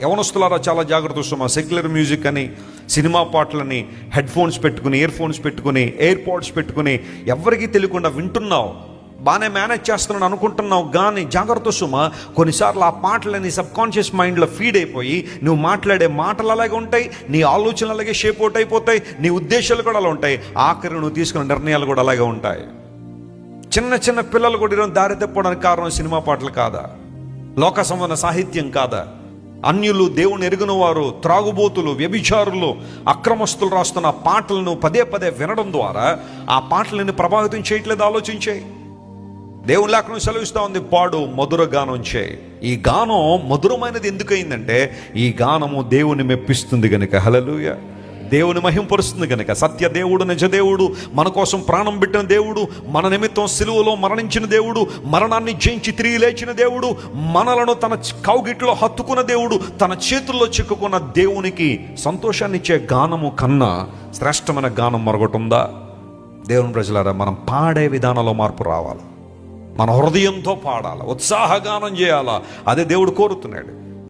యవనస్తులారా చాలా జాగ్రత్త వస్తాం. సెక్యులర్ మ్యూజిక్ అని, సినిమా పాటలని హెడ్ ఫోన్స్ పెట్టుకుని, ఇయర్ ఫోన్స్ పెట్టుకుని, ఎయిర్ పాడ్స్ పెట్టుకుని ఎవరికీ తెలియకుండా వింటున్నావు, బాగానే మేనేజ్ చేస్తున్నాను అనుకుంటున్నావు. కానీ జాగ్రత్త సుమా, కొన్నిసార్లు ఆ పాటలని సబ్కాన్షియస్ మైండ్లో ఫీడ్ అయిపోయి నువ్వు మాట్లాడే మాటలు అలాగే ఉంటాయి, నీ ఆలోచనలు అలాగే షేప్ అవుట్ అయిపోతాయి, నీ ఉద్దేశాలు కూడా అలా ఉంటాయి, ఆఖరి నువ్వు తీసుకున్న నిర్ణయాలు కూడా అలాగే ఉంటాయి. చిన్న చిన్న పిల్లలు కూడా ఈరోజు దారి తప్పడానికి కారణం సినిమా పాటలు కాదా, లోక సంబంధ సాహిత్యం కాదా? అన్యులు, దేవుని ఎరుగని వారు, త్రాగుబోతులు, వ్యభిచారులు, అక్రమస్తులు రాస్తున్న పాటలను పదే పదే వినడం ద్వారా ఆ పాటలను ప్రభావితం చేయట్లేదు. ఆలోచించే దేవుని లేఖనం సెలవిస్తూ ఉంది, పాడు మధుర గానం చేయి. ఈ గానం మధురమైనది ఎందుకయిందంటే ఈ గానము దేవుని మెప్పిస్తుంది గనుక. హల్లెలూయా. దేవుని మహింపరుస్తుంది కనుక. సత్య దేవుడు, నిజ దేవుడు, మన కోసం ప్రాణం పెట్టిన దేవుడు, మన నిమిత్తం సిలువలో మరణించిన దేవుడు, మరణాన్ని జయించి తిరిగి లేచిన దేవుడు, మనలను తన కౌగిట్లో హత్తుకున్న దేవుడు, తన చేతుల్లో చిక్కుకున్న దేవునికి సంతోషాన్ని ఇచ్చే గానము కన్నా శ్రేష్టమైన గానం మరొకటి ఉందా? దేవుని ప్రజలారా, మనం పాడే విధానంలో మార్పు రావాలి. మన హృదయంతో పాడాలి, ఉత్సాహగానం చేయాలా. అదే దేవుడు కోరుతున్నాడు.